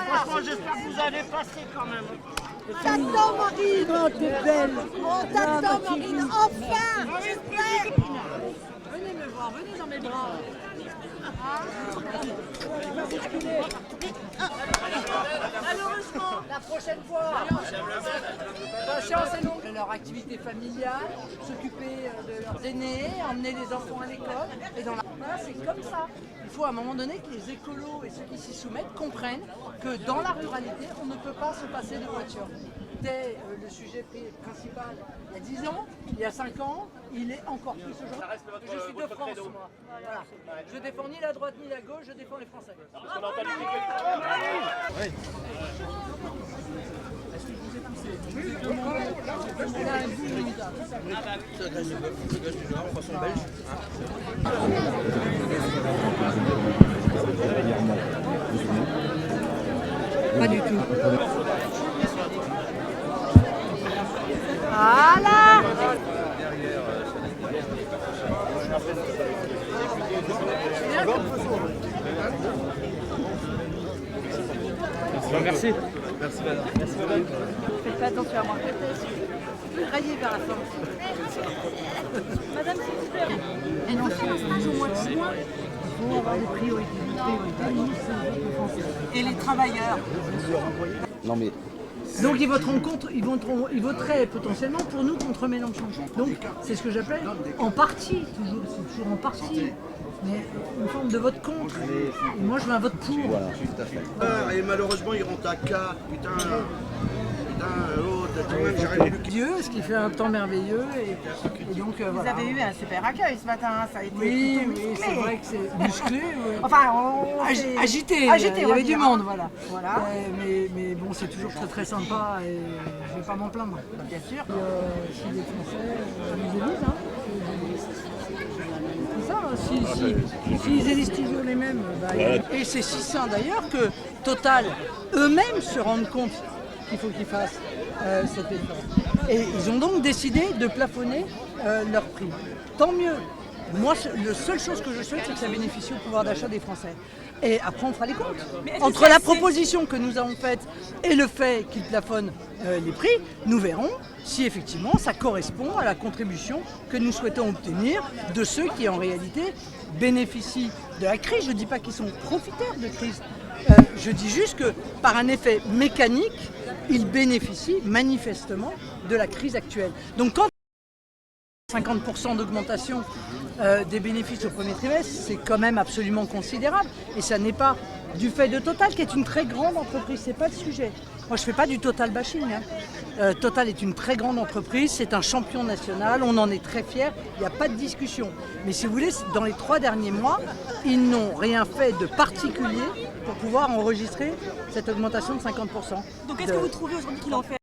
Franchement, j'espère que vous allez passer quand même. T'attends, Marine. Oh, t'es belle. On t'attend, Marine. Enfin, j'espère. Venez me voir, venez dans mes bras. Malheureusement. La prochaine fois. Patience et longue. Leur activité familiale, s'occuper de leurs aînés, emmener les enfants à l'école. Et dans la voilà, c'est comme ça. Il faut à un moment donné que les écolos et ceux qui s'y soumettent comprennent que dans la ruralité, on ne peut pas se passer de voiture. C'était le sujet principal il y a 10 ans, il y a 5 ans, il est encore plus aujourd'hui. Je suis de France, moi. Voilà. Je défends ni la droite ni la gauche, je défends les Français. Pas du tout. Voilà. Merci. Merci madame. Merci madame. Faites pas attention à moi. Rayez vers la fin. Madame, s'il vous plaît. Elle va faire un stage au mois de juin. Il faut avoir des priorités. Nous, c'est les Français. Et les travailleurs. Non mais Donc ils voteront contre, ils voteraient potentiellement pour nous contre Mélenchon. Donc c'est ce que j'appelle en partie, c'est toujours en partie, mais une forme de vote contre. Et moi je veux un vote pour. voilà, tout à fait. Et malheureusement, ils rentrent à 4. Putain, l'autre, quand même, j'arrive plus. Dieu, ce qui fait un temps merveilleux. Et donc Vous voilà. avez eu un super accueil ce matin, ça a été Oui, plutôt oui, musclé. c'est vrai que c'est musclé. Ouais. Enfin, Agité, agité, il y on va avait du dire, monde, hein. voilà. Voilà. Mais bon, c'est toujours très très sympa et je vais pas m'en plaindre. Bien sûr. Si les Français nous élisent, hein. C'est ça, hein, s'ils élisent toujours les mêmes. Bah, et c'est si sain d'ailleurs que Total eux-mêmes se rendent compte qu'il faut qu'ils fassent cet effort. Et ils ont donc décidé de plafonner leur prix. Tant mieux. Moi, la seule chose que je souhaite, c'est que ça bénéficie au pouvoir d'achat des Français. Et après, on fera les comptes. Entre la proposition que nous avons faite et le fait qu'ils plafonnent les prix, nous verrons si effectivement ça correspond à la contribution que nous souhaitons obtenir de ceux qui en réalité bénéficient de la crise. Je ne dis pas qu'ils sont profiteurs de crise. Je dis juste que par un effet mécanique, ils bénéficient manifestement de la crise actuelle. Donc quand 50% d'augmentation des bénéfices au premier trimestre, c'est quand même absolument considérable. Et ça n'est pas du fait de Total, qui est une très grande entreprise, c'est pas le sujet. Moi, je ne fais pas du Total bashing. Hein. Total est une très grande entreprise, c'est un champion national, on en est très fiers, il n'y a pas de discussion. Mais si vous voulez, dans les 3 derniers mois, ils n'ont rien fait de particulier pour pouvoir enregistrer cette augmentation de 50%. Donc est-ce que vous trouvez aujourd'hui qu'il en fait